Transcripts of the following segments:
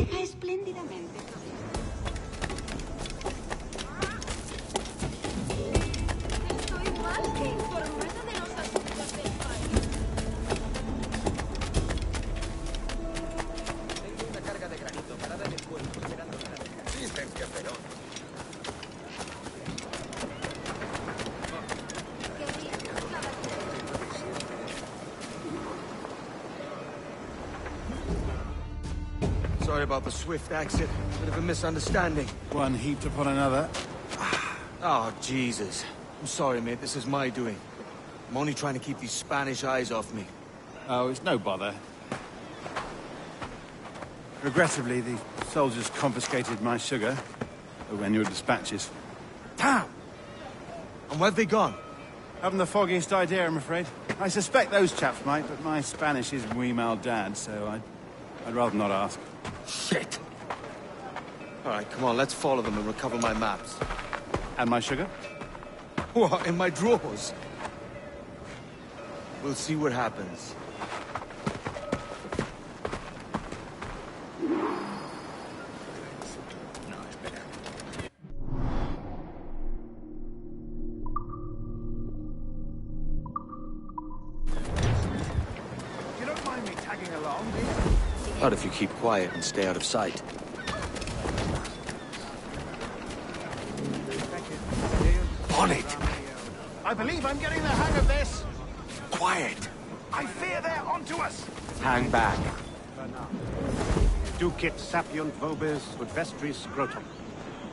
maneja espléndidamente. Estoy más que informada de los asuntos del país. Tengo una carga de granito parada en el puerto esperando la resistencia feroz. Sorry about the swift exit. Bit of a misunderstanding. One heaped upon another. Oh, Jesus. I'm sorry, mate. This is my doing. I'm only trying to keep these Spanish eyes off me. Oh, it's no bother. Regrettably, the soldiers confiscated my sugar when your dispatches. Damn! And where've they gone? Haven't the foggiest idea, I'm afraid. I suspect those chaps might, but my Spanish is muy mal dad, so I'd rather not ask. Shit! All right, come on, let's follow them and recover my maps. And my sugar? What, in my drawers? We'll see what happens. You don't mind me tagging along, do you? Not if you keep quiet and stay out of sight. On it! I believe I'm getting the hang of this. Quiet! I fear they're onto us. Hang back. Ducit sapiunt vobis ut vestris scrotum.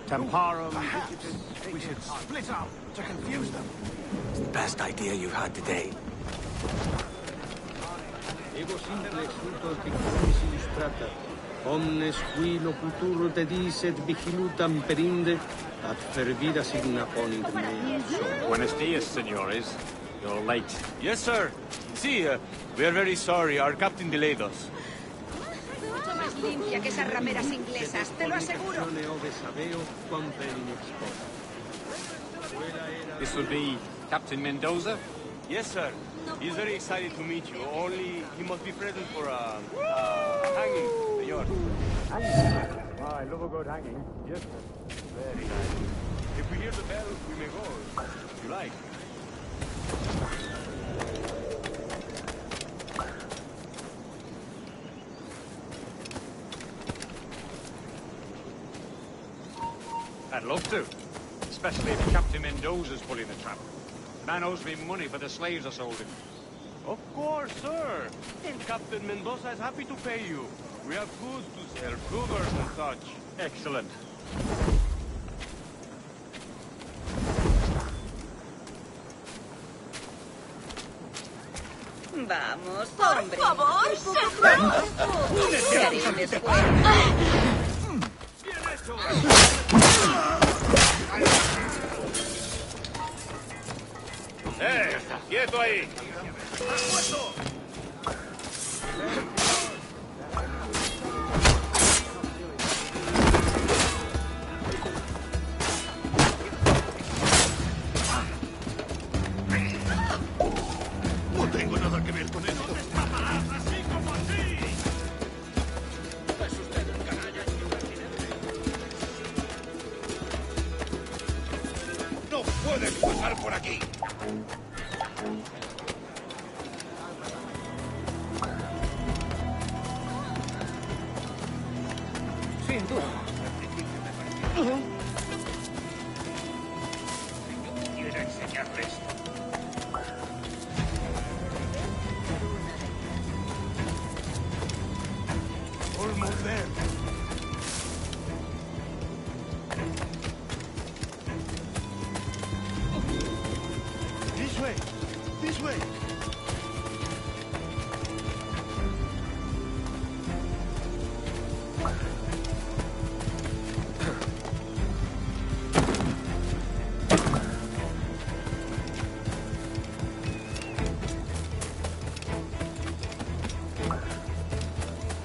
Temparum. Perhaps we should split up to confuse them. It's the best idea you've had today. Ego simple exulto ticus illustrata. Omnes qui locutur te dicet vigilutam perinde, ad fervida signa ponint mea. Buenos dias, senores. You're late. Yes, sir. See, we are very sorry. Our captain delayed us. Mucho más limpia que esas rameras inglesas, te lo aseguro. This would be Captain Mendoza? Yes, sir. He's very excited to meet you. Only he must be present for hanging, senor. I love a good hanging. Yes, sir. Very nice. If we hear the bell, we may go. If you like. I'd love to. Especially if Captain Mendoza's pulling the trap. The man owes me money for the slaves I sold him. Of course, sir. Captain Mendoza is happy to pay you. We have goods to sell, sugars and such. Excellent. Vamos, hombre. Por favor, se Te haré un descuento. Bien hecho. ¡Quieto ahí! No tengo nada que ver con esto. ¡Así como así! Es usted un canalla y un impertinente. ¡No puedes pasar por aquí! Sin duda. Quiero enseñarles. Almost there. This way. This way.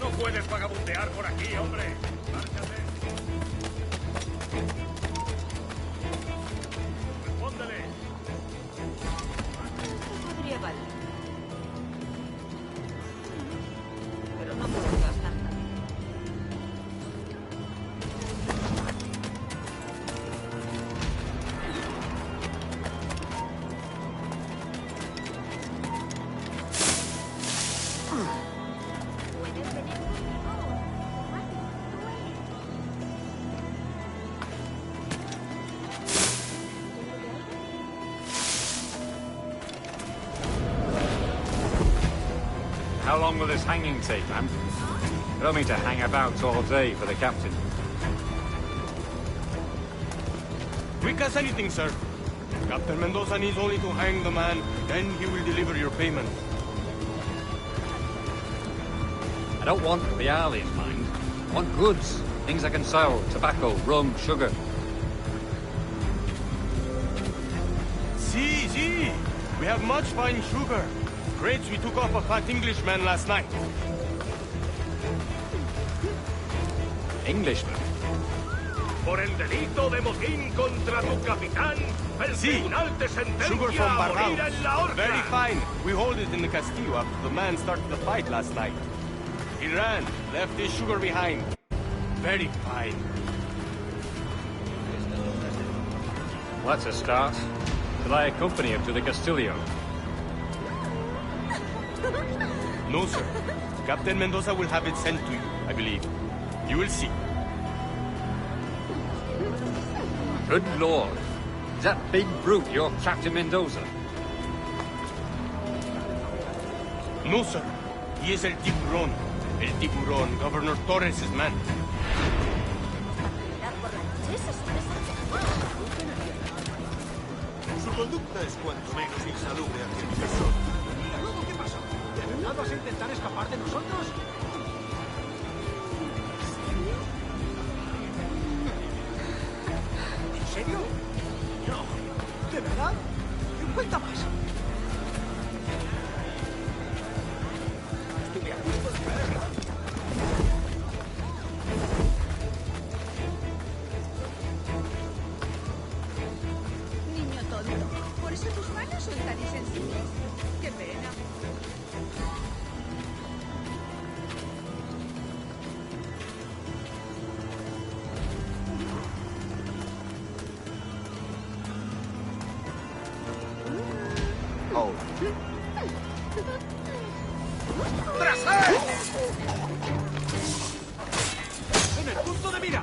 No puedes vagabundear por aquí, hombre. Márchate. Respóndele. Podría valer. Pero no puedo gastar nada. How long will this hanging take, man? I don't mean to hang about all day for the captain. Quick as anything, sir. Captain Mendoza needs only to hang the man, then he will deliver your payment. I don't want reales, mind. I want goods. Things I can sell. Tobacco, rum, sugar. See. We have much fine sugar. Crates we took off a fat Englishman last night. Englishman? Por el delito de motín contra tu capitán, el tribunal te Sugar sentencia from a morir Barbados. en la horca. Very fine. We hold it in the Castillo after the man started the fight last night. He ran, left his sugar behind. Very fine. Well, that's a start. Shall I accompany him to the Castillo? No, sir. Captain Mendoza will have it sent to you, I believe. You will see. Good Lord. Is that big brute your Captain Mendoza? No, sir. He is El Tiburón. El Tiburón, Governor Torres' man. Su conducta es cuanto menos insalubre hacia mi persona. ¿Y luego qué pasó? ¿De verdad vas a intentar escapar de nosotros? ¿En serio? No. ¿De verdad? Cuenta más. Estuve a punto de caer. Niño tonto. ¿Por eso tus manos son tan insensibles? Qué pena. Oh. ¡Tras él! ¡En el punto de mira!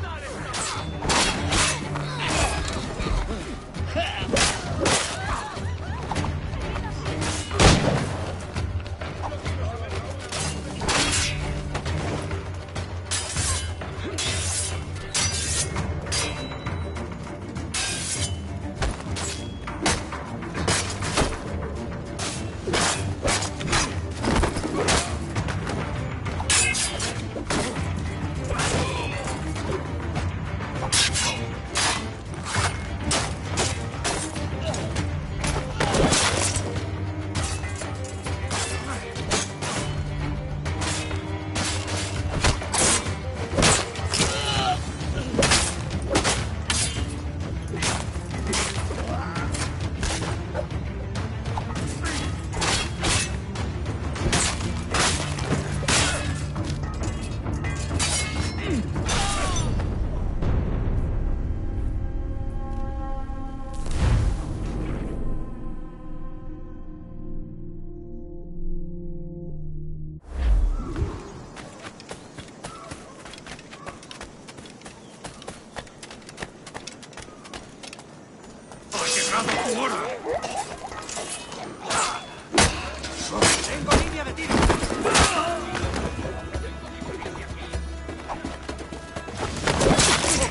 ¡Tengo línea de tiro!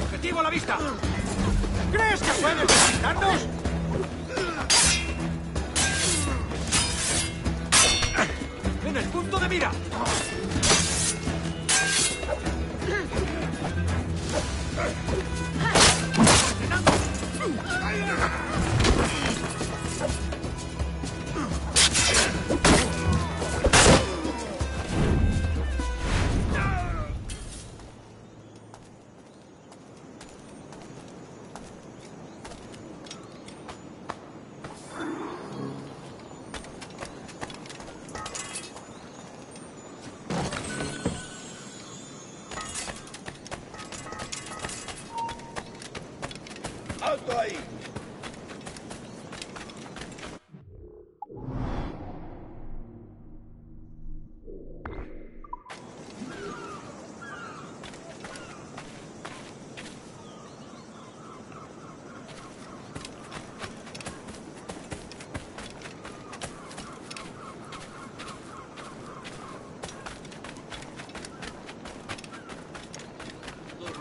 ¡Objetivo a la vista! ¿Crees que puedes visitarnos? ¡En el punto de mira! ¡Alto ahí!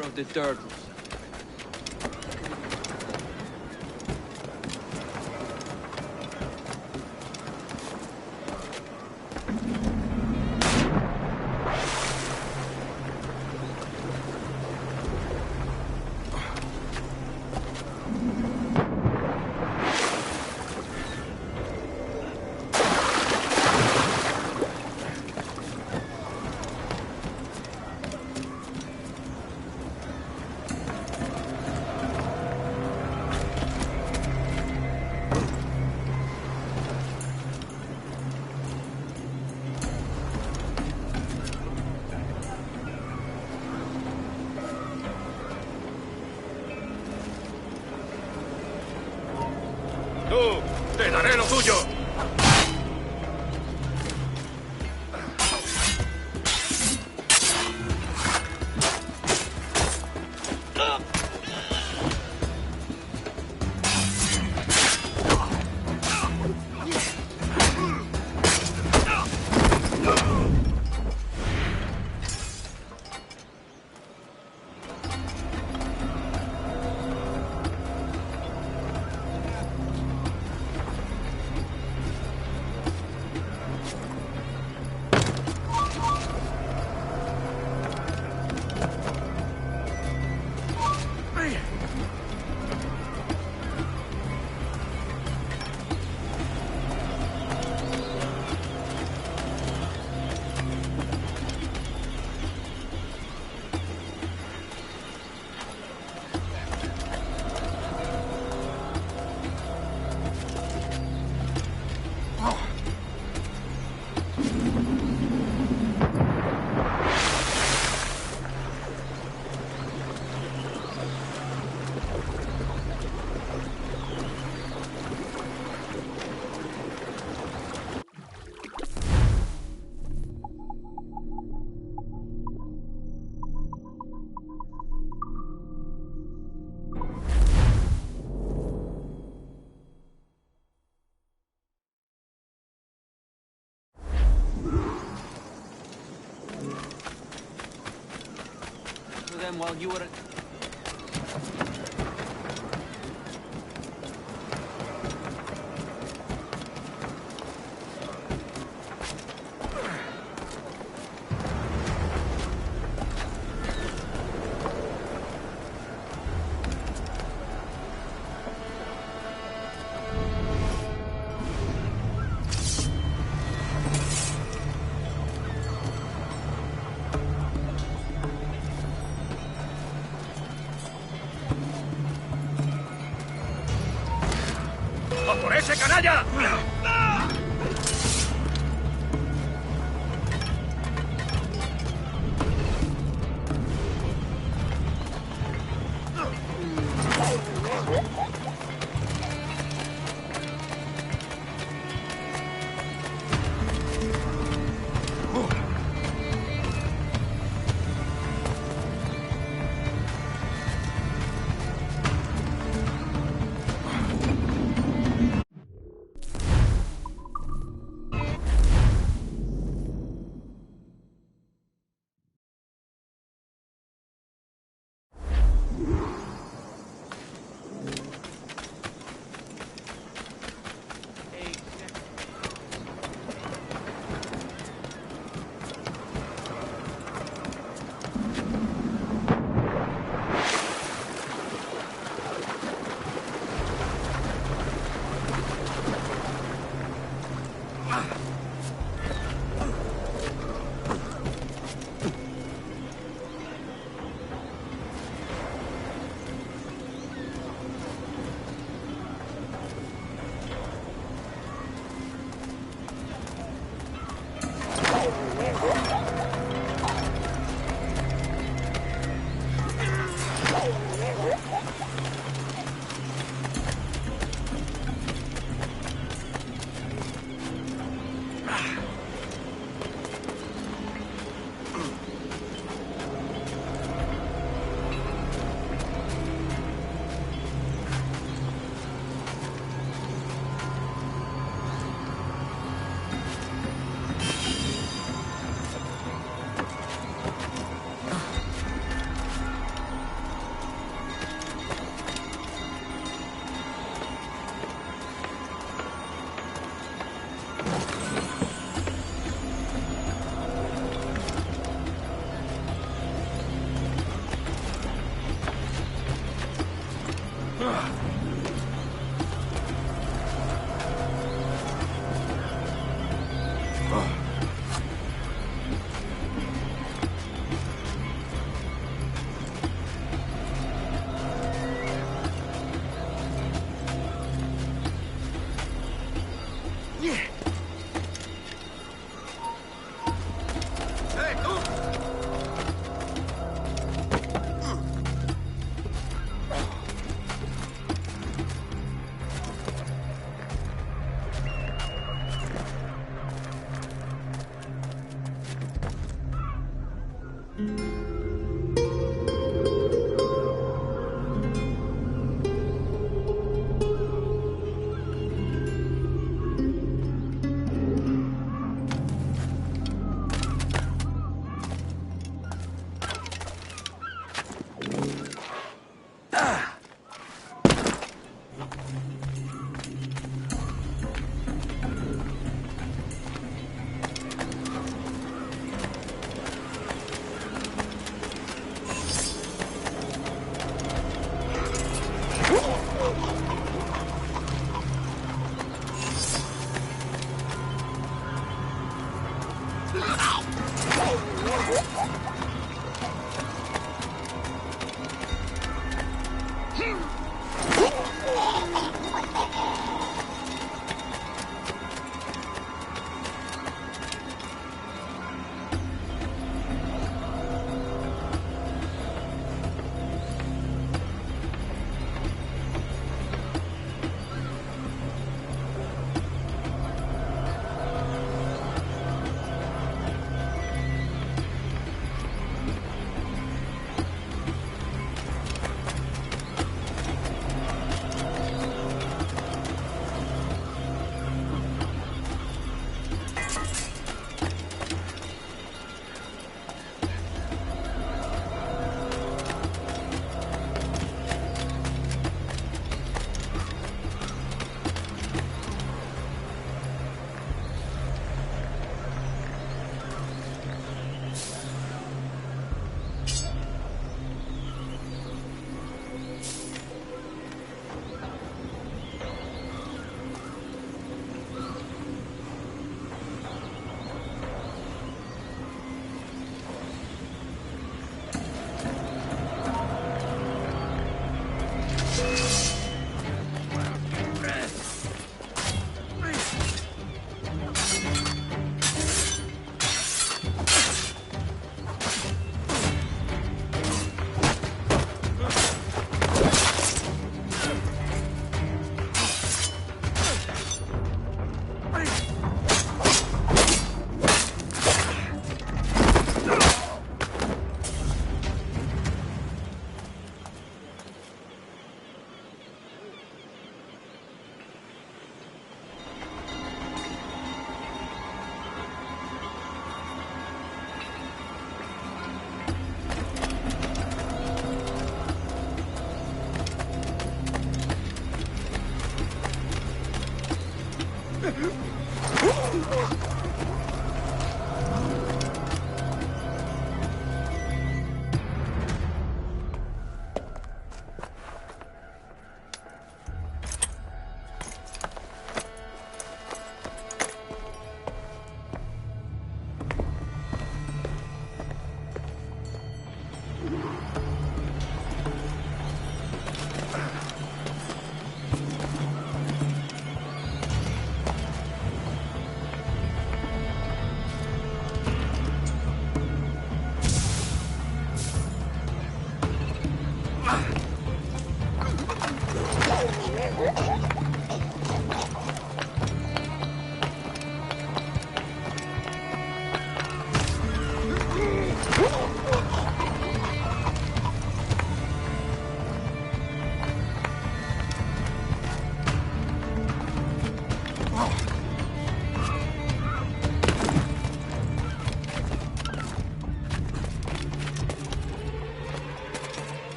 Emperor of the Turtles. ¡Tú! ¡Te daré lo tuyo! While you were... ¡A por ese canalla!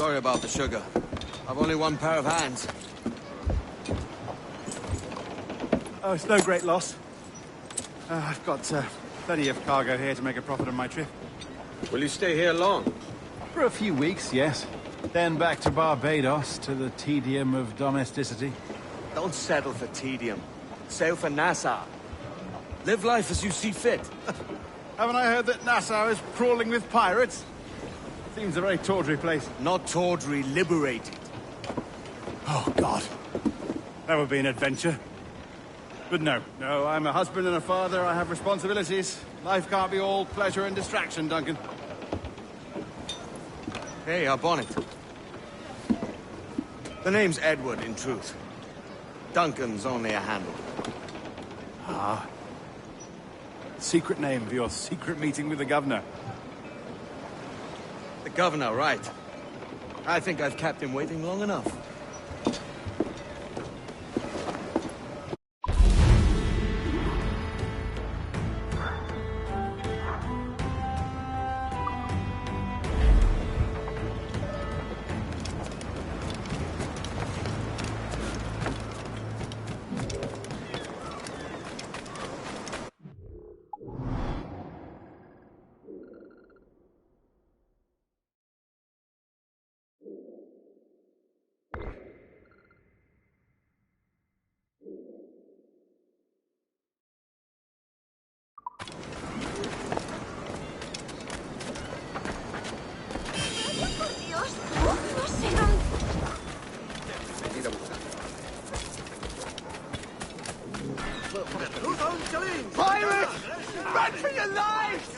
Sorry about the sugar. I've only one pair of hands. Oh, it's no great loss. I've got plenty of cargo here to make a profit on my trip. Will you stay here long? For a few weeks, yes. Then back to Barbados, to the tedium of domesticity. Don't settle for tedium. Sail for Nassau. Live life as you see fit. Haven't I heard that Nassau is crawling with pirates? Seems a very tawdry place. Not tawdry, liberated. Oh, God. That would be an adventure. But no, I'm a husband and a father. I have responsibilities. Life can't be all pleasure and distraction, Duncan. Hey, our bonnet. The name's Edward, in truth. Duncan's only a handle. Ah. Secret name for your secret meeting with the governor. The governor, right. I think I've kept him waiting long enough. Pirates! Run for your lives!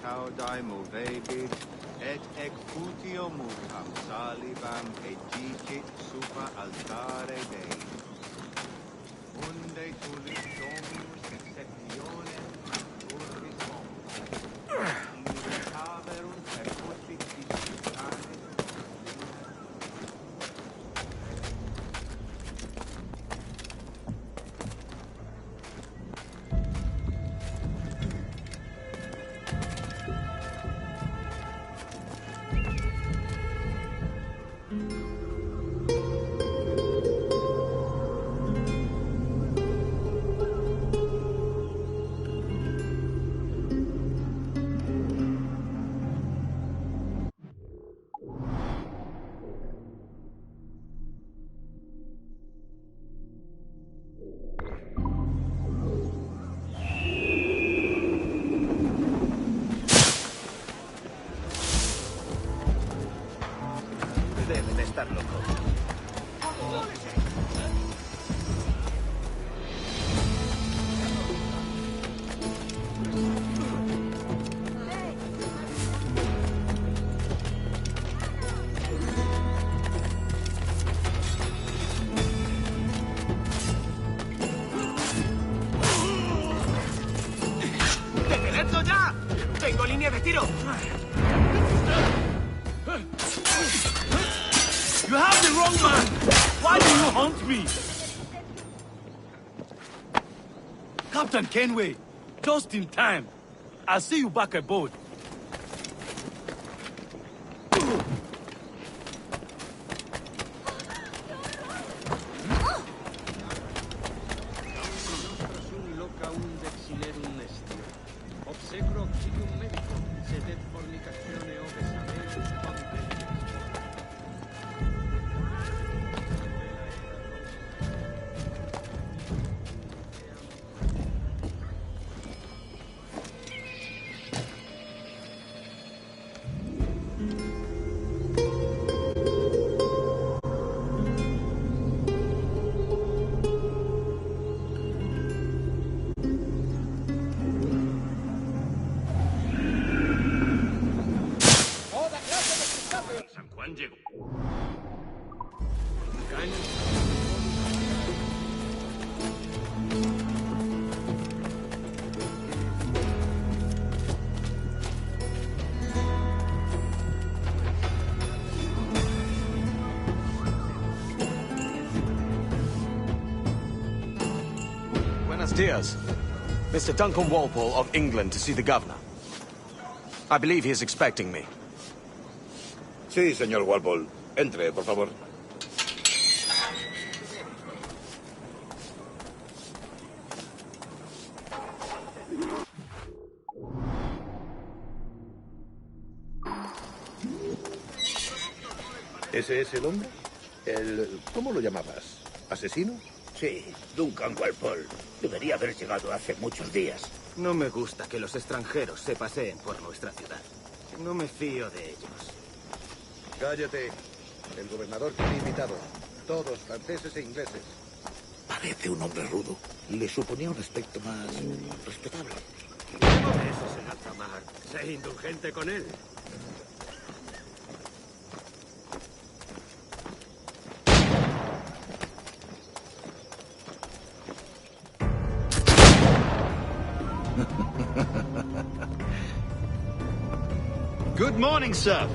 Caudai movebit, et executio mutam salibam egicit super altare Dei. Unde tulit dominus exceptionem urbis homo. In caverum percutit disputanes. Deben estar locos. ¡Detenedlo ya! ¡Tengo línea de tiro! You have the wrong man! Why do you hunt me? Captain Kenway, just in time. I'll see you back aboard. San Juan llegó. Diaz. Mr. Duncan Walpole of England to see the governor. I believe he is expecting me. Sí, señor Walpole. Entre, por favor. ¿Ese es el hombre? ¿Cómo lo llamabas? ¿Asesino? Sí, Duncan Walpole. Debería haber llegado hace muchos días. No me gusta que los extranjeros se paseen por nuestra ciudad. No me fío de ellos. Cállate. El gobernador tiene invitado. Todos franceses e ingleses. Parece un hombre rudo. Le suponía un aspecto más respetable. ¿Cómo ves en alta mar? Sé indulgente con él. Good morning, sir.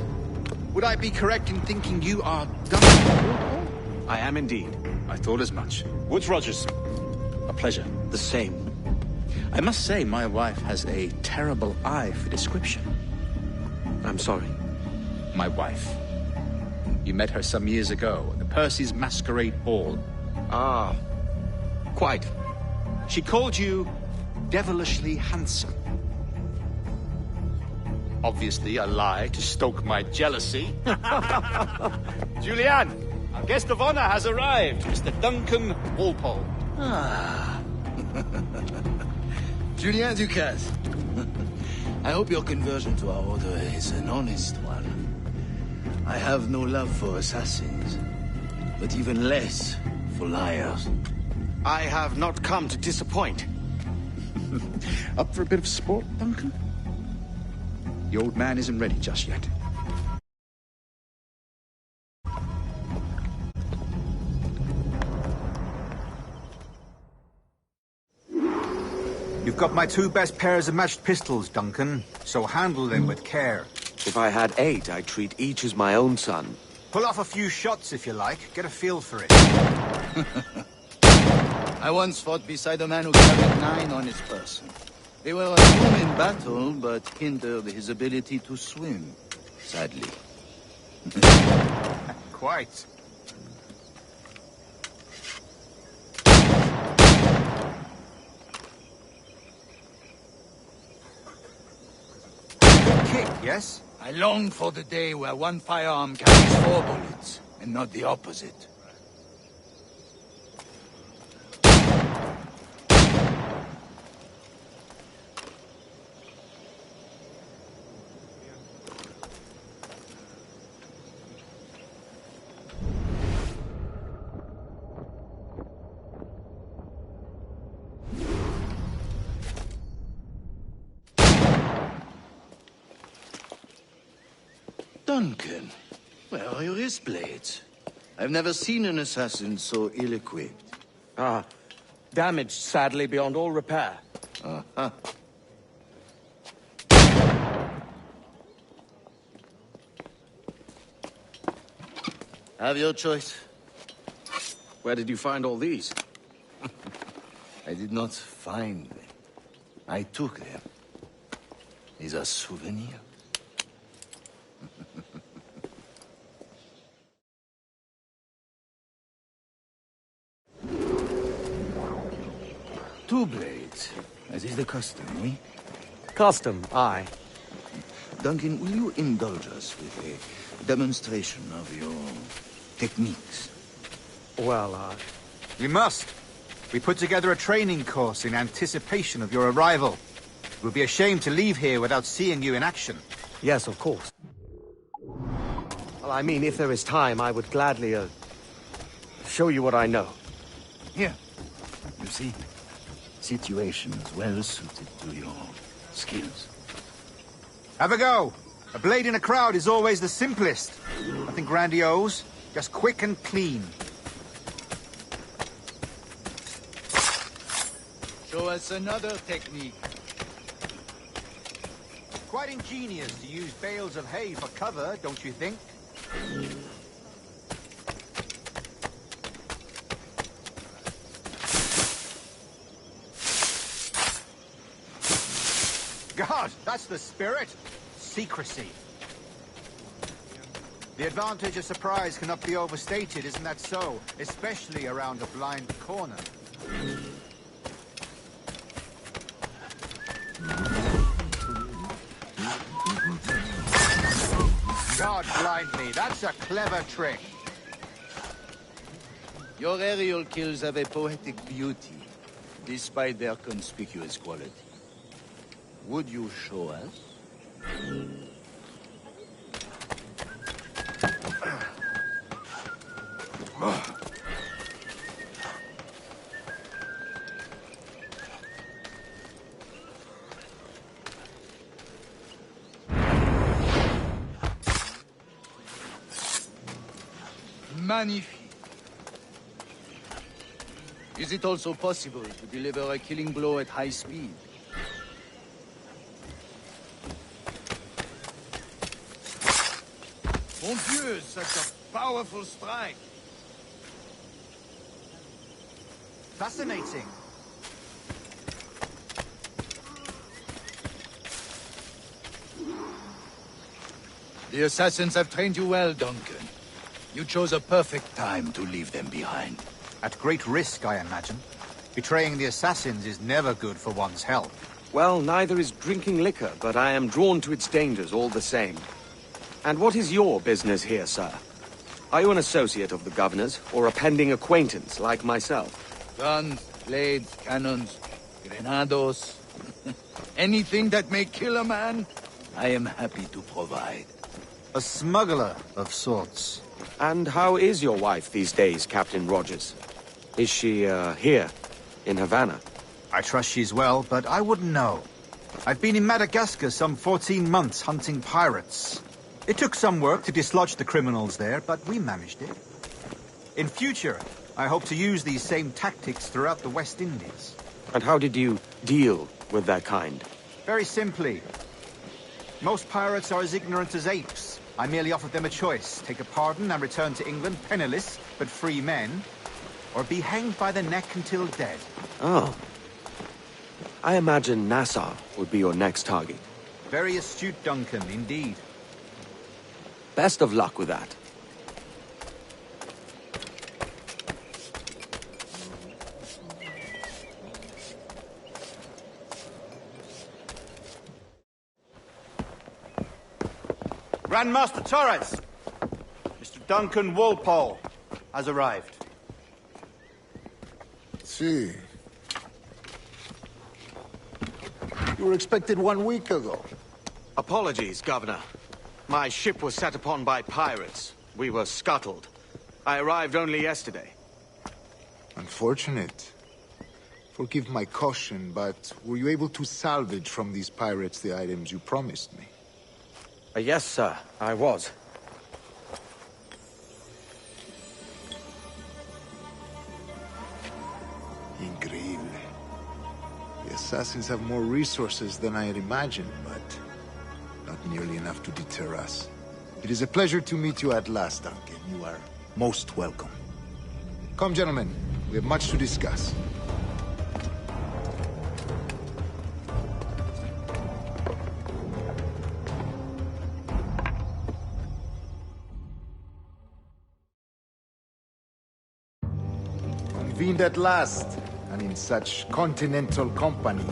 Would I be correct in thinking you are Duncan? I am indeed. I thought as much. Woods Rogers. A pleasure. The same. I must say, my wife has a terrible eye for description. I'm sorry. My wife. You met her some years ago at the Percy's Masquerade Ball. Ah, quite. She called you devilishly handsome. Obviously a lie to stoke my jealousy. Julianne, our guest of honor has arrived, Mr. Duncan Walpole. Ah. Julien Ducasse. I hope your conversion to our order is an honest one. I have no love for assassins, but even less for liars. I have not come to disappoint. Up for a bit of sport, Duncan? The old man isn't ready just yet. You've got my 2 best pairs of matched pistols, Duncan, so handle them with care. If I had 8, I'd treat each as my own son. Pull off a few shots if you like. Get a feel for it. I once fought beside a man who carried 9 on his person. They were a boom in battle, but hindered his ability to swim, sadly. Quite. Good kick, yes? I long for the day where one firearm carries 4 bullets, and not the opposite. Duncan, where are your wrist blades? I've never seen an assassin so ill-equipped. Ah, damaged, sadly, beyond all repair. Uh-huh. Have your choice. Where did you find all these? I did not find them. I took them. These are souvenirs. Two blades, as is the custom, oui? Custom, aye. Duncan, will you indulge us with a demonstration of your techniques? Well, You must. We put together a training course in anticipation of your arrival. It would be a shame to leave here without seeing you in action. Yes, of course. Well, I mean, if there is time, I would gladly, show you what I know. Here. You see? Situations well suited to your skills. Have a go. A blade in a crowd is always the simplest. Nothing grandiose, just quick and clean. Show us another technique. Quite ingenious to use bales of hay for cover, don't you think? God, that's the spirit. Secrecy. The advantage of surprise cannot be overstated, isn't that so? Especially around a blind corner. God blind me, that's a clever trick. Your aerial kills have a poetic beauty, despite their conspicuous quality. Would you show us? Magnifique. Is it also possible to deliver a killing blow at high speed? Mon Dieu, such a powerful strike. Fascinating. The assassins have trained you well, Duncan. You chose a perfect time to leave them behind. At great risk, I imagine. Betraying the assassins is never good for one's health. Well, neither is drinking liquor, but I am drawn to its dangers all the same. And what is your business here, sir? Are you an associate of the governor's, or a pending acquaintance like myself? Guns, blades, cannons, grenados. Anything that may kill a man, I am happy to provide. A smuggler of sorts. And how is your wife these days, Captain Rogers? Is she, here, in Havana? I trust she's well, but I wouldn't know. I've been in Madagascar some 14 months hunting pirates. It took some work to dislodge the criminals there, but we managed it. In future, I hope to use these same tactics throughout the West Indies. And how did you deal with that kind? Very simply. Most pirates are as ignorant as apes. I merely offered them a choice. Take a pardon and return to England penniless, but free men. Or be hanged by the neck until dead. Oh. I imagine Nassau would be your next target. Very astute, Duncan, indeed. Best of luck with that. Grandmaster Torres! Mr. Duncan Walpole has arrived. See. You were expected 1 week ago. Apologies, Governor. My ship was set upon by pirates. We were scuttled. I arrived only yesterday. Unfortunate. Forgive my caution, but were you able to salvage from these pirates the items you promised me? Yes, sir, I was. Increíble. The assassins have more resources than I had imagined, but not nearly enough to deter us. It is a pleasure to meet you at last, Duncan. You are most welcome. Come, gentlemen. We have much to discuss. Convened at last, and in such continental company.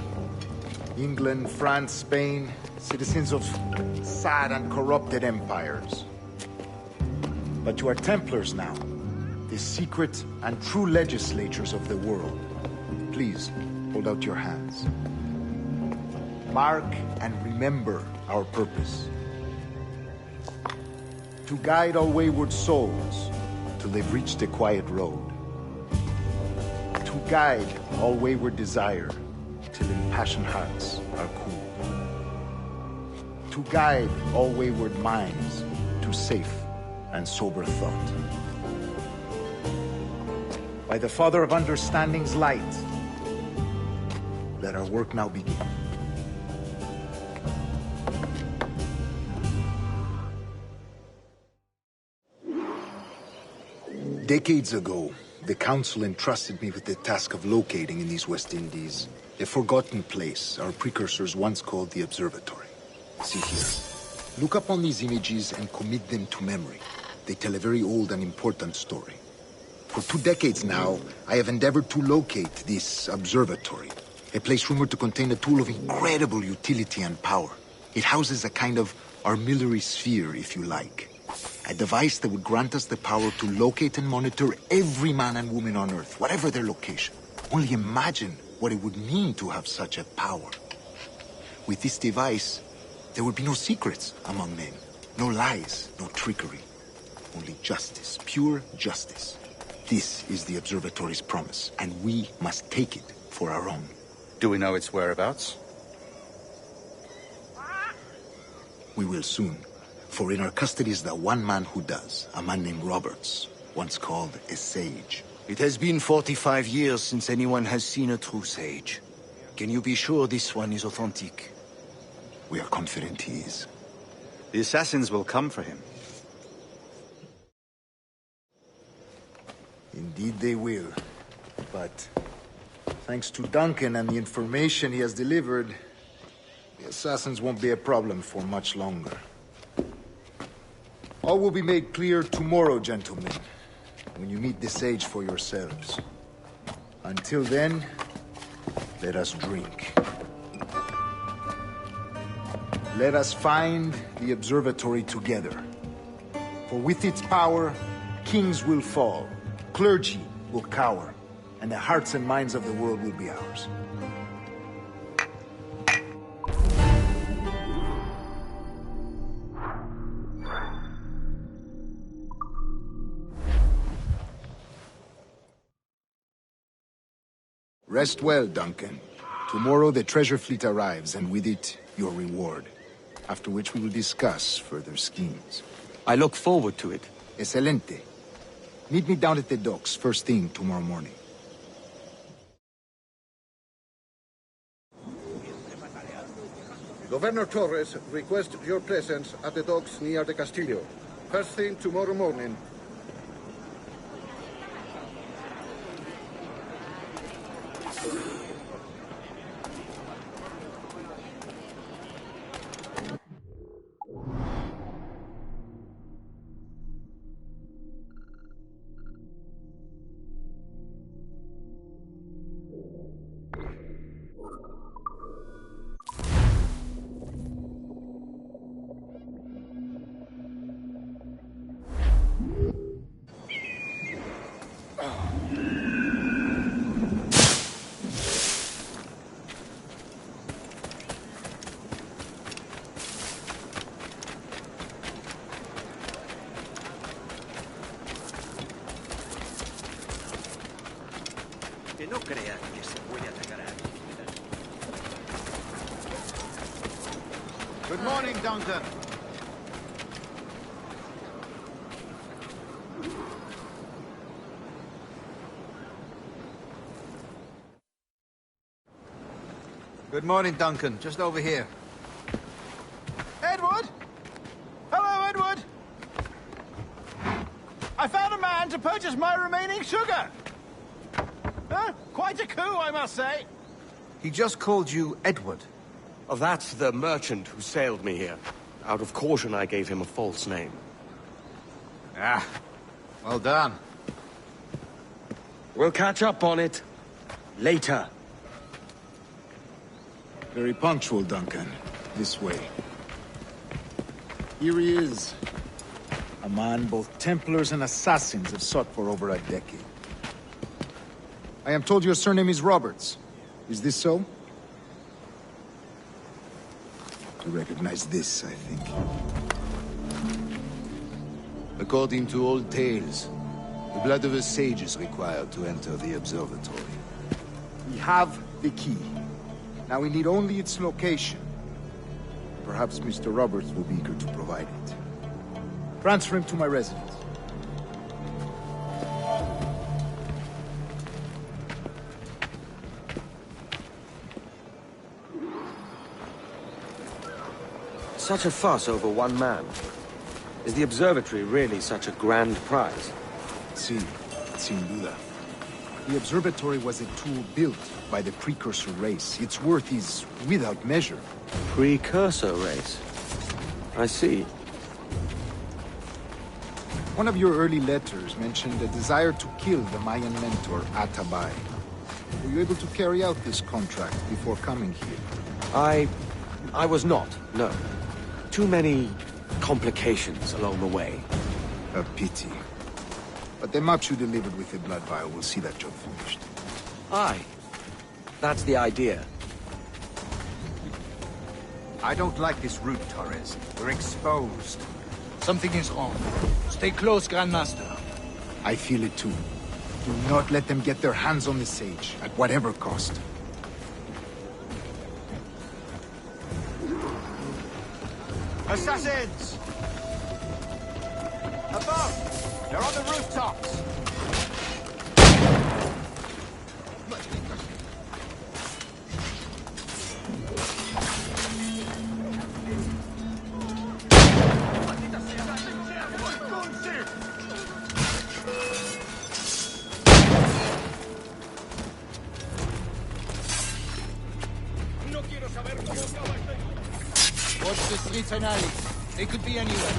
England, France, Spain, citizens of sad and corrupted empires. But you are Templars now, the secret and true legislators of the world. Please, hold out your hands. Mark and remember our purpose. To guide all wayward souls till they've reached a quiet road. To guide all wayward desire till impassioned hearts are cooled. To guide all wayward minds to safe and sober thought. By the Father of Understanding's light, let our work now begin. Decades ago, the Council entrusted me with the task of locating in these West Indies A forgotten place our precursors once called the Observatory. See here. Look upon these images and commit them to memory. They tell a very old and important story. For 2 decades now, I have endeavored to locate this observatory, a place rumored to contain a tool of incredible utility and power. It houses a kind of armillary sphere, if you like. A device that would grant us the power to locate and monitor every man and woman on Earth, whatever their location. Only imagine what it would mean to have such a power. With this device, there would be no secrets among men, no lies, no trickery. Only justice, pure justice. This is the observatory's promise, and we must take it for our own. Do we know its whereabouts? We will soon. For in our custody is the one man who does, a man named Roberts, once called a sage. It has been 45 years since anyone has seen a true sage. Can you be sure this one is authentic? We are confident he is. The assassins will come for him. Indeed they will. But thanks to Duncan and the information he has delivered, the assassins won't be a problem for much longer. All will be made clear tomorrow, gentlemen, when you meet the sage for yourselves. Until then, let us drink. Let us find the observatory together. For with its power, kings will fall, clergy will cower, and the hearts and minds of the world will be ours. Rest well, Duncan. Tomorrow the treasure fleet arrives, and with it, your reward. After which we will discuss further schemes. I look forward to it. Excelente. Meet me down at the docks first thing tomorrow morning. Governor Torres requests your presence at the docks near the Castillo. First thing tomorrow morning. Que no crean que se puede atacar a alguien. Good morning, Duncan. Good morning, Duncan. Just over here. Edward? Hello, Edward. I found a man to purchase my remaining sugar. Quite a coup, I must say. He just called you Edward. Oh, that's the merchant who sailed me here. Out of caution, I gave him a false name. Ah, well done. We'll catch up on it later. Very punctual, Duncan. This way. Here he is. A man both Templars and Assassins have sought for over a decade. I am told your surname is Roberts. Is this so? To recognize this, I think. According to old tales, the blood of a sage is required to enter the observatory. We have the key. Now we need only its location. Perhaps Mr. Roberts will be eager to provide it. Transfer him to my residence. Such a fuss over one man. Is the observatory really such a grand prize? Sí, sin duda. The observatory was a tool built by the precursor race. Its worth is without measure. Precursor race? I see. One of your early letters mentioned a desire to kill the Mayan mentor, Atabay. Were you able to carry out this contract before coming here? I was not, no. Too many complications along the way. A pity. But the maps you delivered with the blood vial will see that job finished. Aye. That's the idea. I don't like this route, Torres. We're exposed. Something is wrong. Stay close, Grandmaster. I feel it too. Do not let them get their hands on the sage, at whatever cost. Assassins! Above! They're on the rooftops! Watch the streets and alleys. They could be anywhere.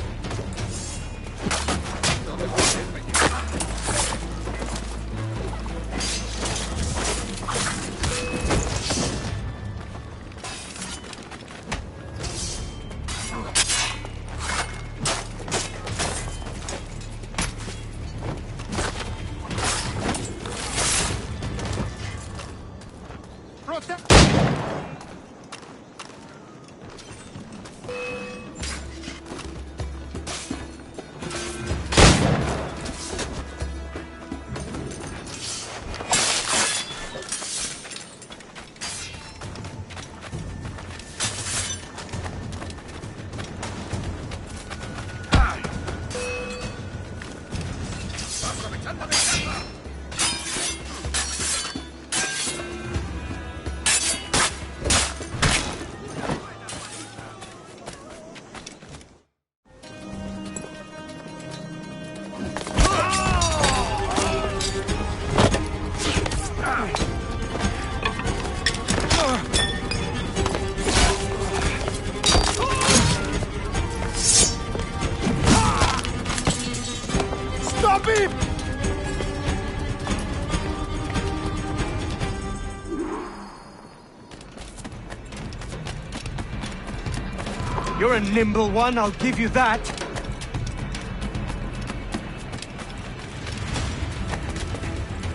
You're a nimble one, I'll give you that.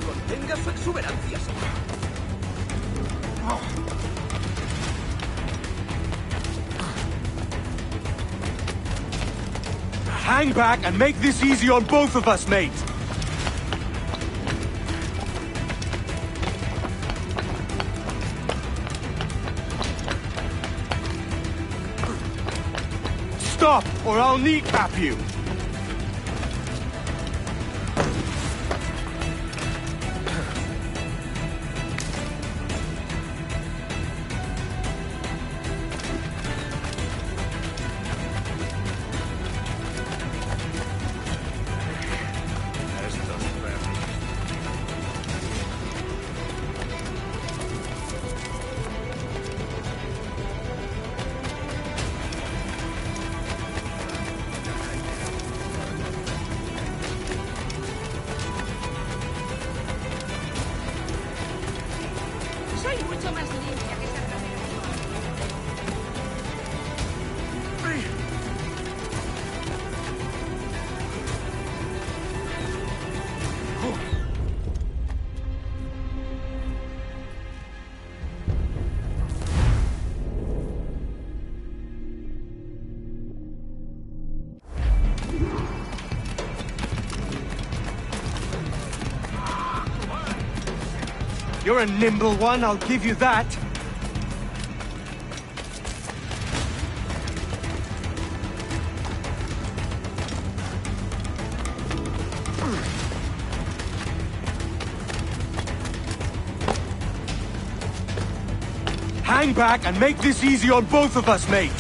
Contenga su exuberancia, señor. Hang back and make this easy on both of us, mate. Stop, or I'll kneecap you! Soy mucho más limpia que esa carrera. You're a nimble one, I'll give you that. Hang back and make this easy on both of us, mate.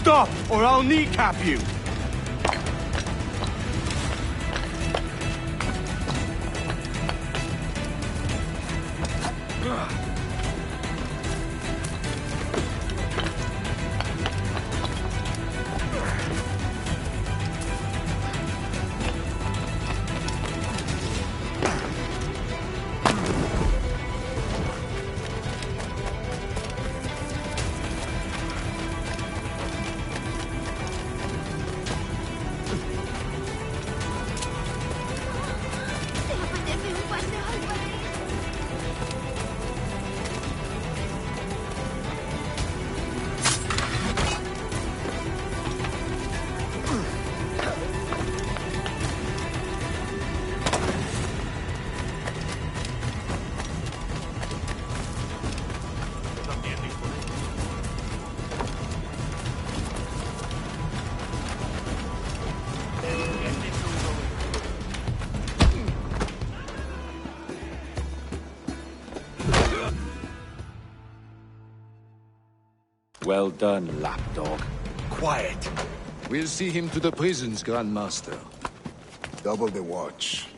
Stop, or I'll kneecap you! Well done, lapdog. Quiet. We'll see him to the prisons, Grandmaster. Double the watch.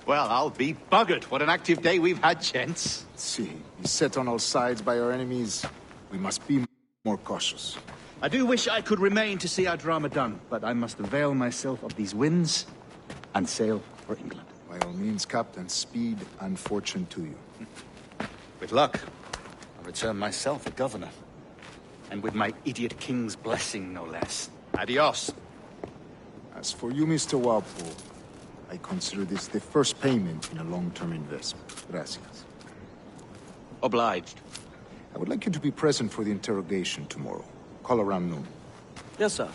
Well, I'll be buggered. What an active day we've had, gents. See, beset on all sides by our enemies. We must be more cautious. I do wish I could remain to see our drama done, but I must avail myself of these winds and sail for England. By all means, Captain, speed and fortune to you. With luck, I'll return myself a governor. And with my idiot king's blessing, no less. Adios. As for you, Mr. Walpole, I consider this the first payment in a long-term investment. Gracias. Obliged. I would like you to be present for the interrogation tomorrow. Call around noon. Yes, sir.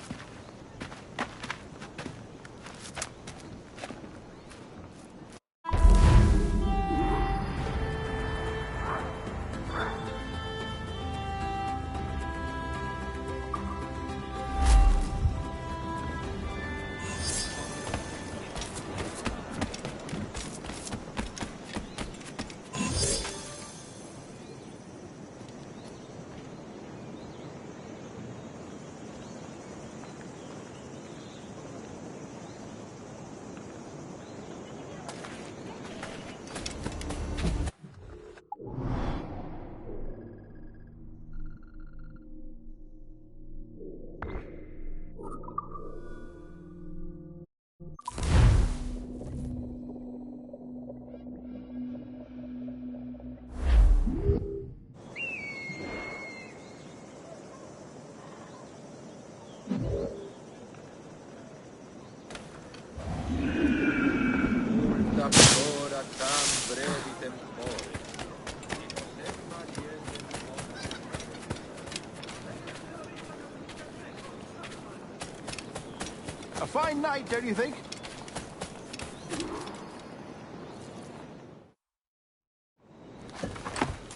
A fine night, don't you think?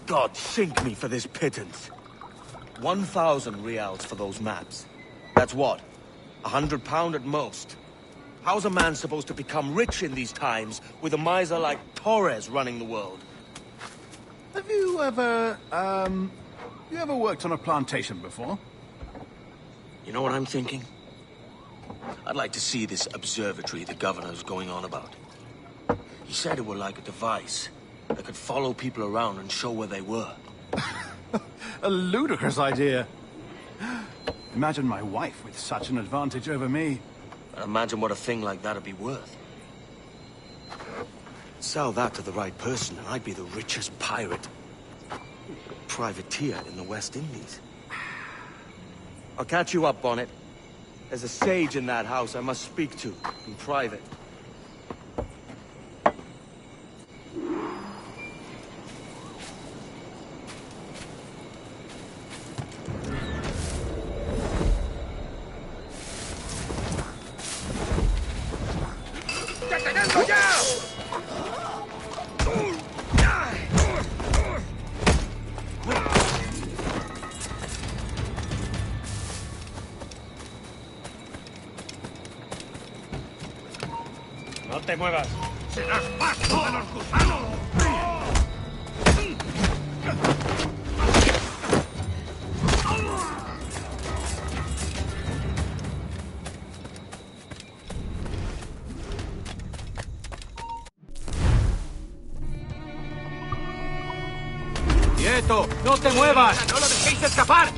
God sink me for this pittance. 1,000 reals for those maps. That's what? £100 at most. How's a man supposed to become rich in these times with a miser like Torres running the world? Have you ever, worked on a plantation before? You know what I'm thinking? I'd like to see this observatory the governor's going on about. He said it were like a device that could follow people around and show where they were. A ludicrous idea. Imagine my wife with such an advantage over me. And imagine what a thing like that'd be worth. Sell that to the right person and I'd be the richest pirate. Privateer in the West Indies. I'll catch you up, Bonnet. There's a sage in that house I must speak to, in private. No te muevas. ¡Serás pasto de los gusanos! quieto! ¡No te muevas! ¡No lo dejéis escapar!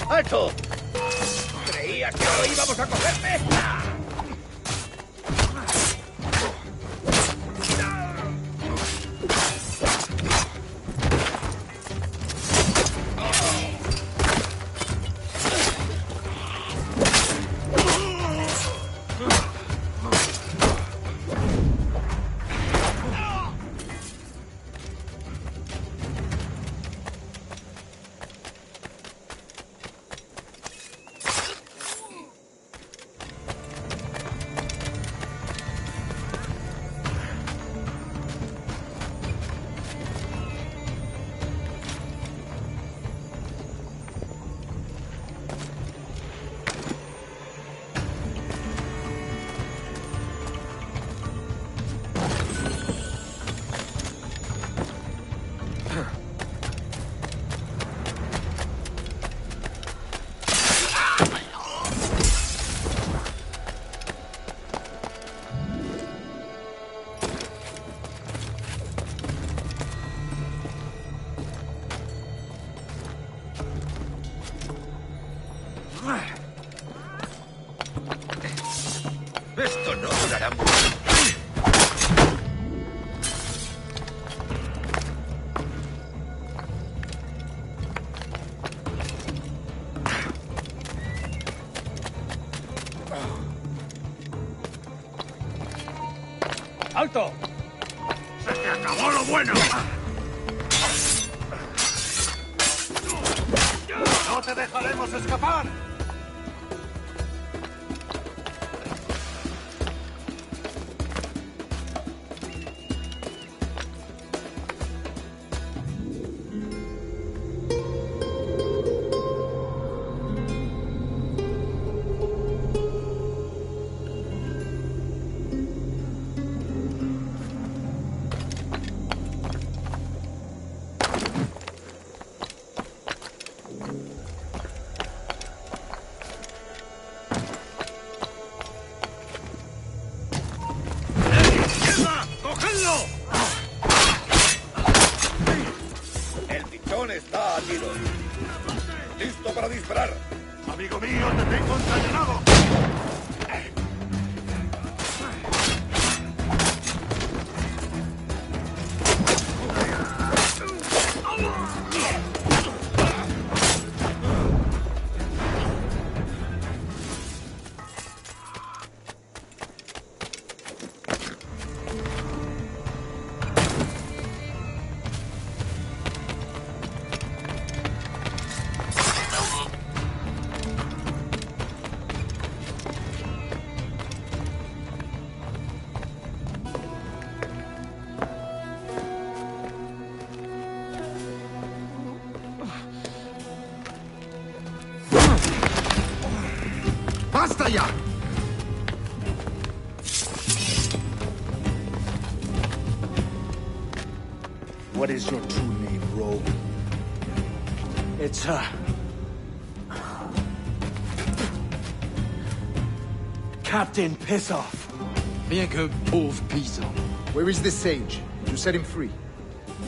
¡Alto! Creía que hoy íbamos a cogerme. Esto no durará mucho. ¡Alto! ¡Se te acabó lo bueno! ¡No te dejaremos escapar! ¡Cogedlo! El pichón está a tiro. Listo para disparar. Amigo mío, te tengo encadenado. Hiya! What is your true name, rogue? It's, Captain Pissoff. Bien que pauvre paysan. Where is the sage? You set him free.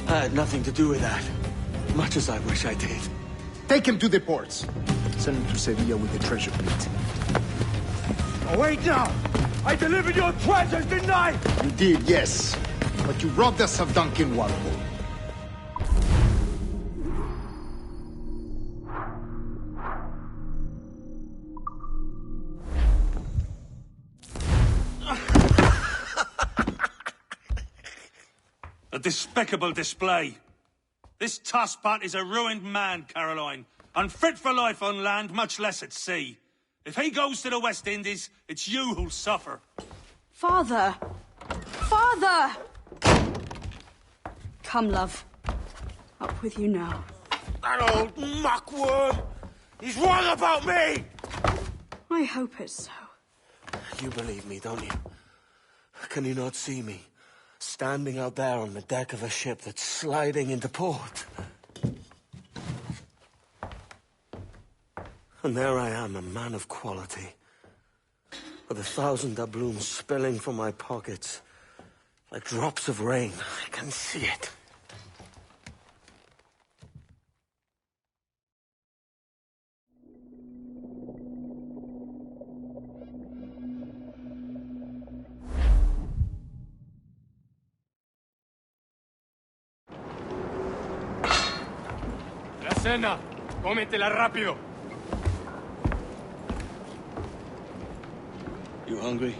I had nothing to do with that. Much as I wish I did. Take him to the ports. Send him to Sevilla with the treasure plate. Oh, wait now! I delivered your treasures, didn't I? You did, yes. But you robbed us of Duncan Walpole. A despicable display. This tosspot is a ruined man, Caroline. Unfit for life on land, much less at sea. If he goes to the West Indies, it's you who'll suffer. Father! Father! Come, love. Up with you now. That old muckworm! He's wrong about me! I hope it's so. You believe me, don't you? Can you not see me? Standing out there on the deck of a ship that's sliding into port. And there I am, a man of quality. With 1,000 doubloons spilling from my pockets. Like drops of rain. I can see it. La cena. Cómetela rápido. You hungry?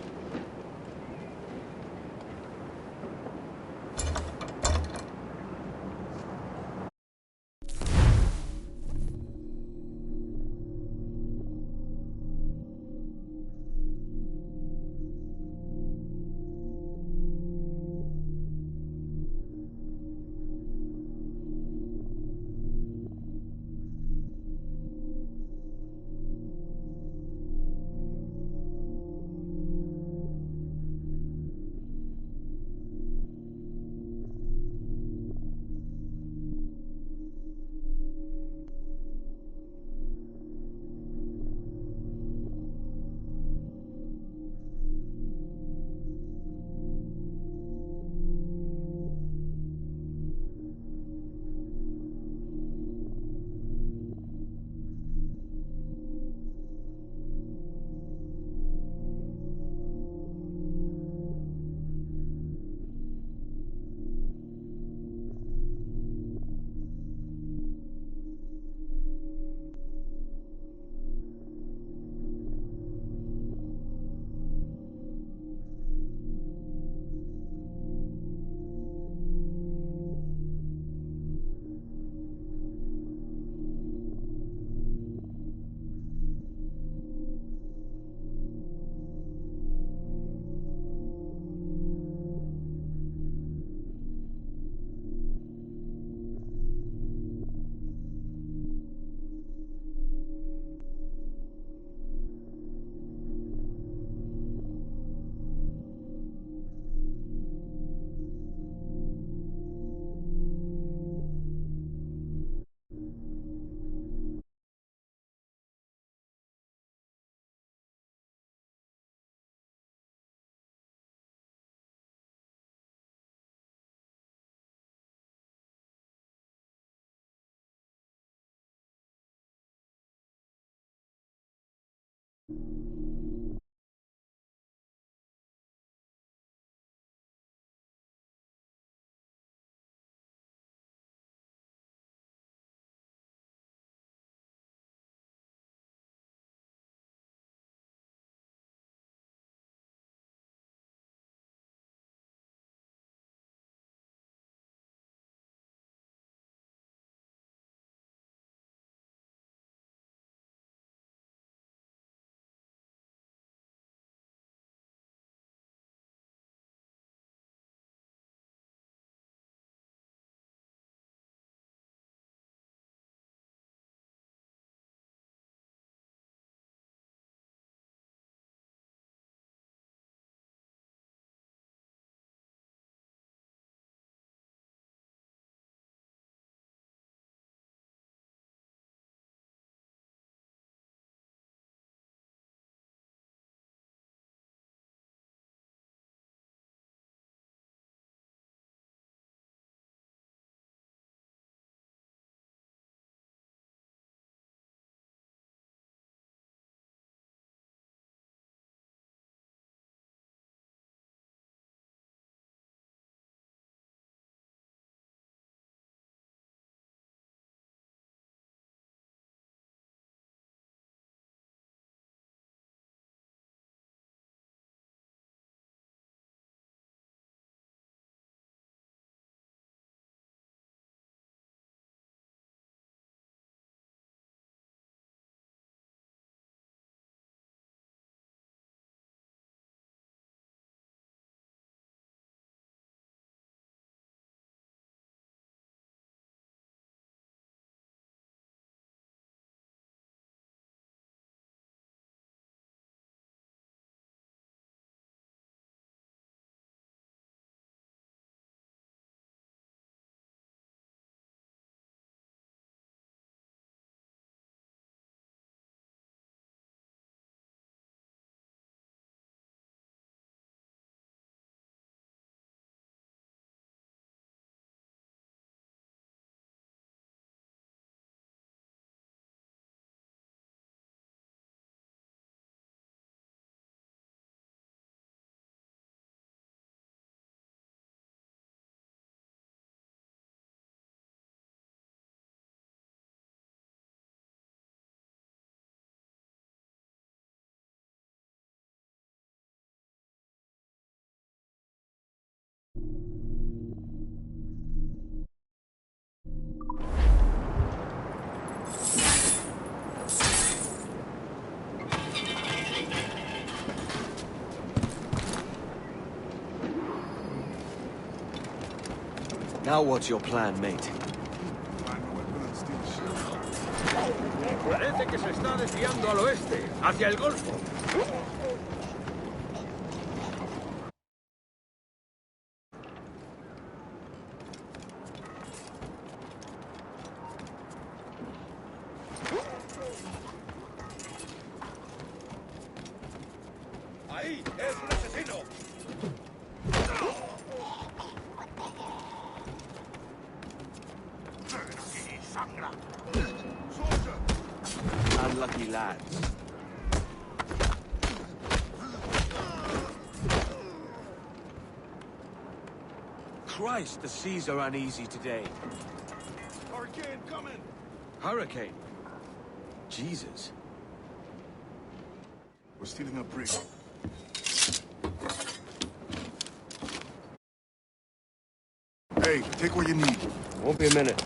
Now what's your plan, mate? Parece que se está desviando al oeste, hacia el Golfo. ¡Ahí! ¡Es un asesino! Unlucky lads. Christ, the seas are uneasy today. Hurricane coming! Hurricane? Jesus. We're stealing a brig. Hey, take what you need. Won't be a minute.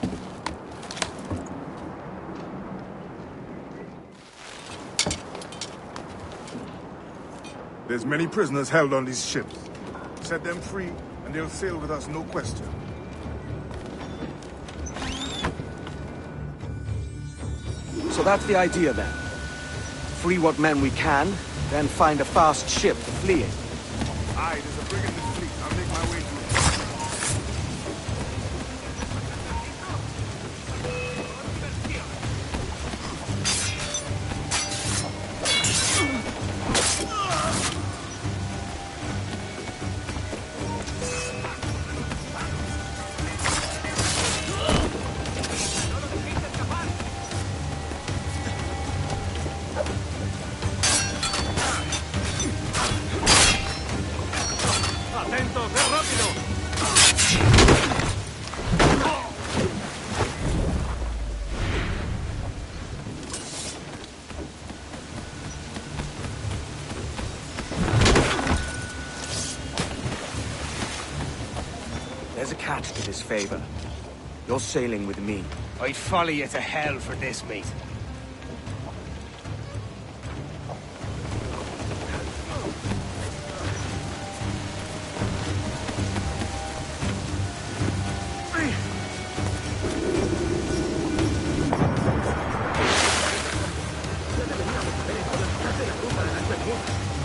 There's many prisoners held on these ships. Set them free, and they'll sail with us, no question. So that's the idea then. Free what men we can, then find a fast ship to flee in. Aye, there's a brig in this fleet. I'll make my way to it. ¡Atentos! ¡Es rápido! There's a catch to this favor. You're sailing with me. I'd follow you to hell for this, mate.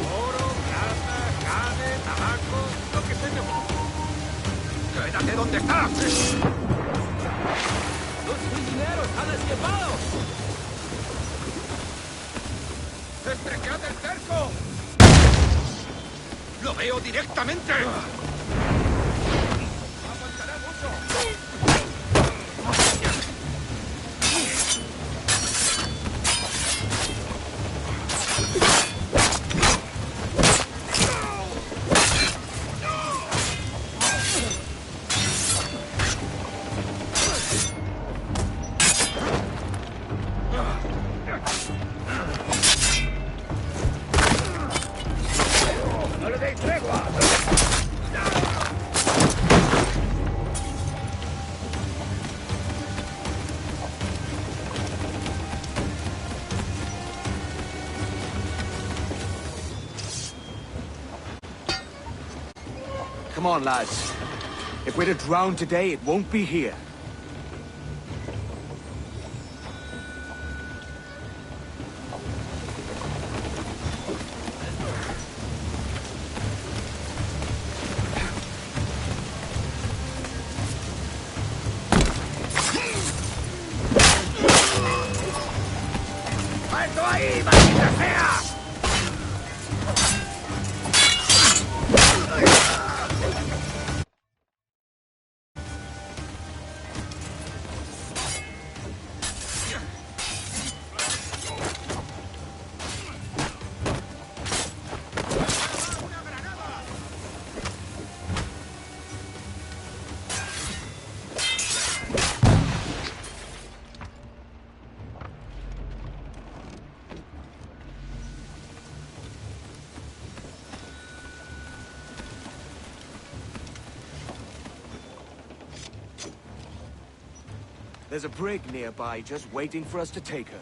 Oro, plata, carne, tabaco, lo que se me ocurra. ¡Quédate donde estás! ¡Los prisioneros han escapado! ¡Estrecad el cerco! ¡Lo veo directamente! ¡Aguantará mucho! ¡No le deis tregua! Come on, lads. If we're to drown today, it won't be here. ¡Alto ahí, maldita sea! There's a brig nearby just waiting for us to take her.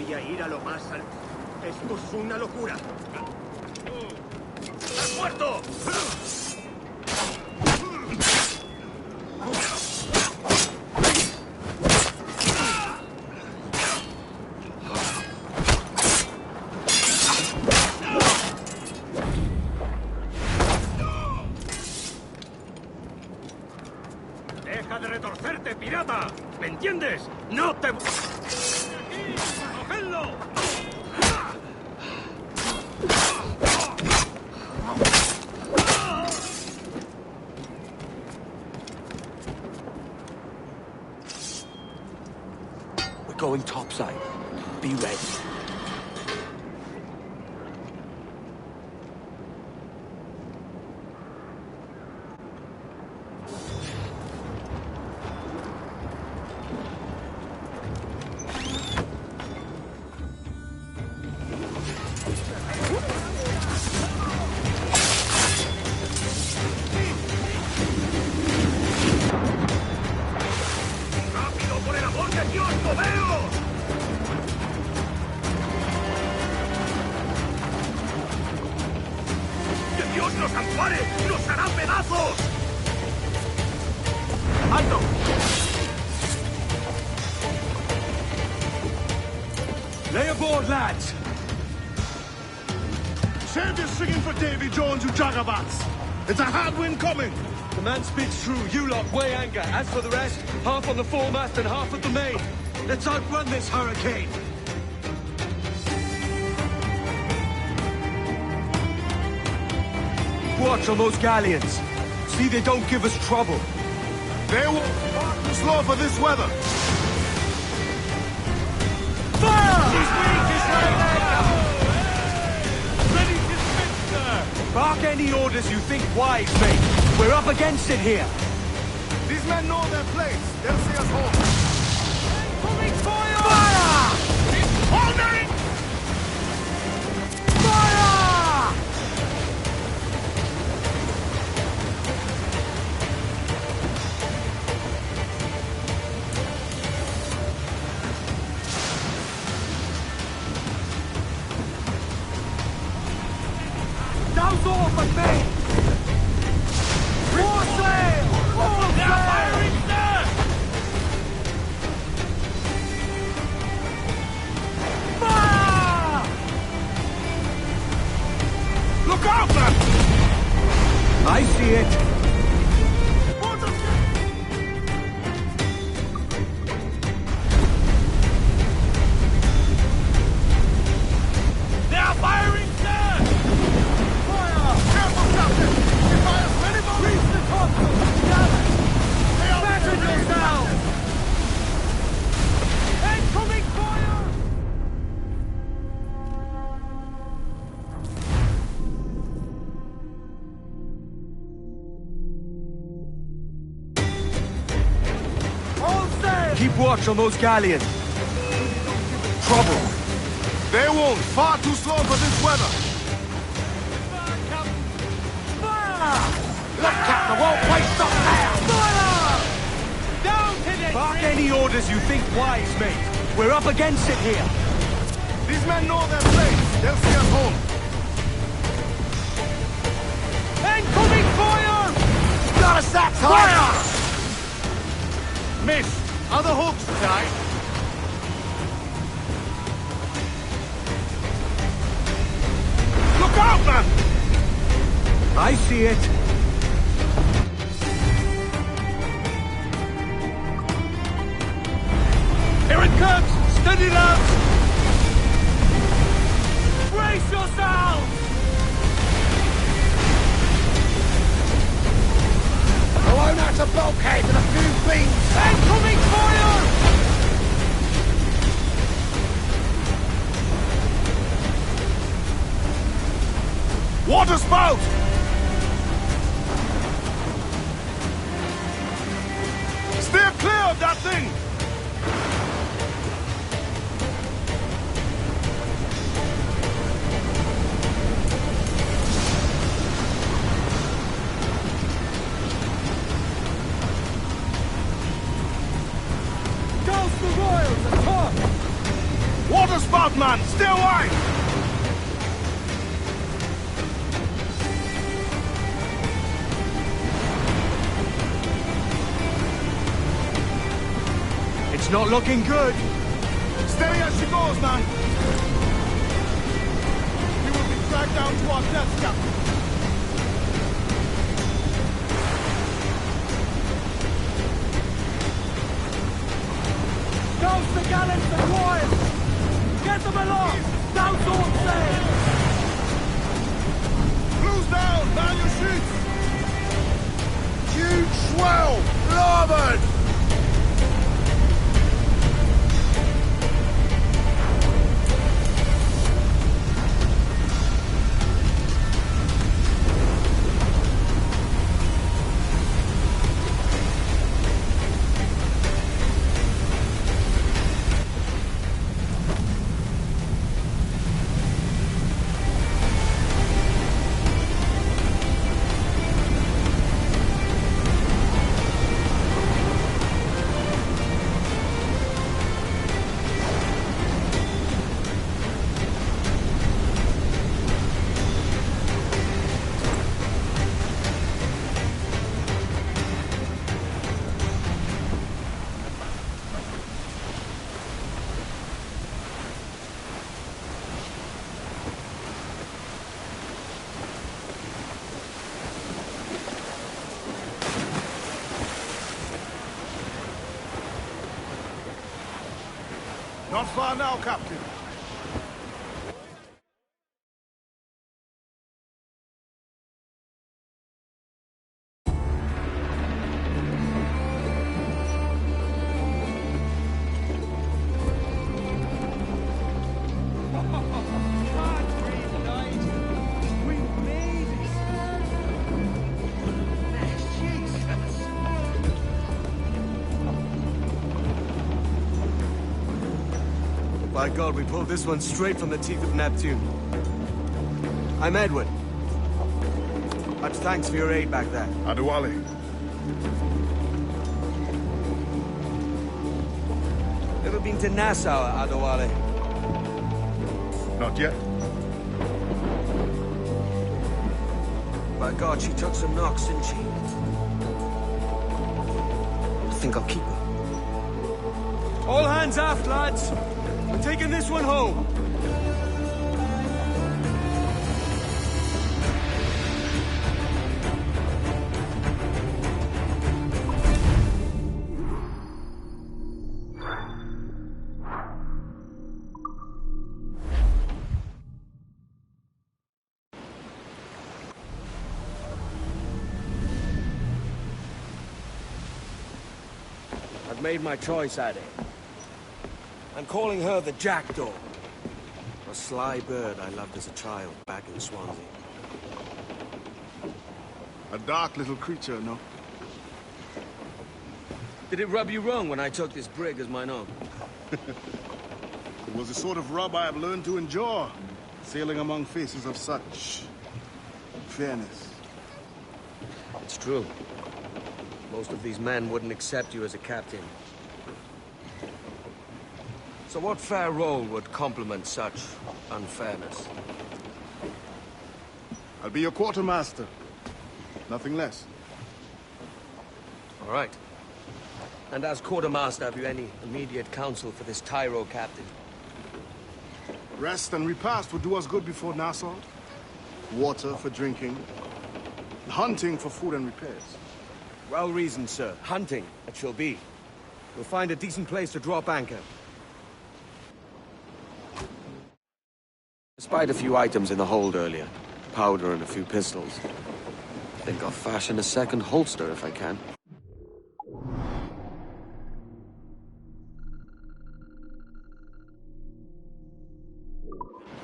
voy a ir a lo más alto. Esto es una locura. ¡Has muerto! ¡Deja de retorcerte, pirata! ¿Me entiendes? ¡No te... ¡Cogedlo! We're going topside. Be ready. ¡Rápido, por el amor de Dios, moveos! ¡Que Dios nos ampare! ¡Nos hará pedazos! ¡Alto! Lay aboard, lads! Save your singing for Davy Jones, you jagabats! It's a hard wind coming! The man speaks true. You lot weigh anchor. As for the rest, half on the foremast and half at the main. Let's outrun this hurricane. Watch on those galleons. See they don't give us trouble. They will far too slow for this weather. Bark any orders you think wise, mate. We're up against it here. These men know their place. They'll see us home. Incoming fire! Fire! Holding! Fire! Douse off at me! More sail! More sail! Fire! Look out, man! I see it. They are firing, sir! Fire! Careful, Captain! They fire many more! Reach the console! Gather! They are passengers now! Incoming fire! All sail! Keep watch on those galleons. Trouble. They won't. Far too slow for this weather. Look, Captain, won't waste up now! Fire! Down to the Bark any orders you think wise, mate. We're up against it here. These men know their place. They'll see us home. incoming fire! Got a sack fire! Miss, are the hooks tight? Look out, man! I see it. Here it comes! Steady, lads! Brace yourselves! Blown out a bulkhead and a few beams! Incoming fire! Water spout! Steer clear of that thing! Douse the royals and talk! Water your spot, man! Stay away! It's not looking good. Steady as she goes, man! We will be dragged down to our death, Captain. Douse the gallants and royals! Get them along! Douse all sail! Blues down! Man your sheets! Huge swell! Larboard! Not far now, Captain. By God, we pulled this one straight from the teeth of Neptune. I'm Edward. Much thanks for your aid back there. Adewale. Ever been to Nassau, Adewale? Not yet. By God, she took some knocks, didn't she? I think I'll keep her. All hands aft, lads! We're taking this one home. I've made my choice, Addy. I'm calling her the Jackdaw. A sly bird I loved as a child back in Swansea. A dark little creature, no? Did it rub you wrong when I took this brig as mine own? It was the sort of rub I have learned to endure, sailing among faces of such fairness. It's true. Most of these men wouldn't accept you as a captain. So what fair role would complement such unfairness? I'll be your quartermaster. Nothing less. All right. And as quartermaster, have you any immediate counsel for this Tyro captain? Rest and repast would do us good before Nassau. Water for drinking. Hunting for food and repairs. Well reasoned, sir. Hunting, it shall be. We'll find a decent place to drop anchor. Despite a few items in the hold earlier, powder and a few pistols, I think I'll fashion a second holster if I can.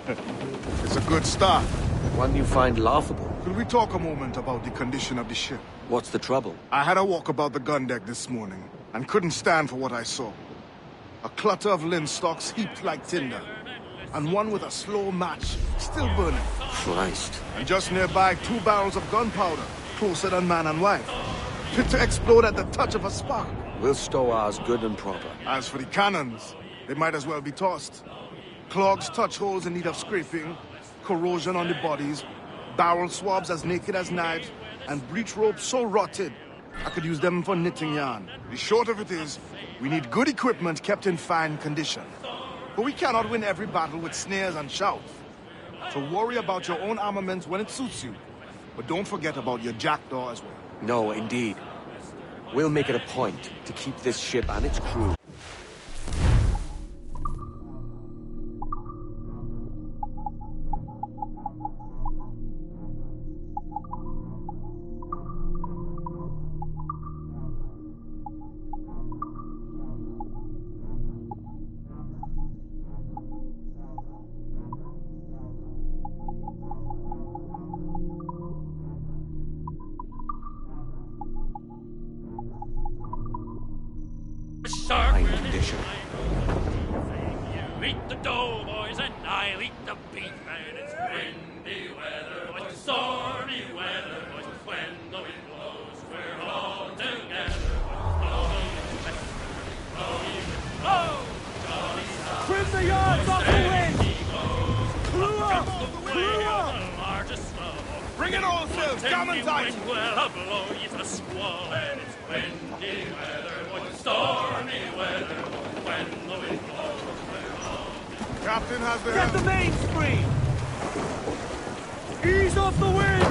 It's a good start. One you find laughable. Could we talk a moment about the condition of the ship? What's the trouble? I had a walk about the gun deck this morning, and couldn't stand for what I saw. A clutter of linstocks heaped like tinder, and one with a slow match, still burning. Christ. And just nearby, 2 barrels of gunpowder, closer than man and wife, fit to explode at the touch of a spark. We'll stow ours good and proper. As for the cannons, they might as well be tossed. Clogs, touch holes in need of scraping, corrosion on the bodies, barrel swabs as naked as knives, and breech ropes so rotted I could use them for knitting yarn. The short of it is, we need good equipment kept in fine condition. But we cannot win every battle with snares and shouts. So worry about your own armament when it suits you. But don't forget about your jackdaw as well. No, indeed. We'll make it a point to keep this ship and its crew. Fine condition. You eat the dough, boys, and I'll eat the beef. And it's windy weather, boys, it's stormy weather, boys, it's when the wind blows, we're all together. Trim the yards off the wind! Crew up! Crew up! Bring it all, Phil! Come and tight! Well, blow you to squall, and it's windy weather, boys, it's stormy weather, when the wind blows, we're all Captain has the Get the mainspring! Ease off the wind!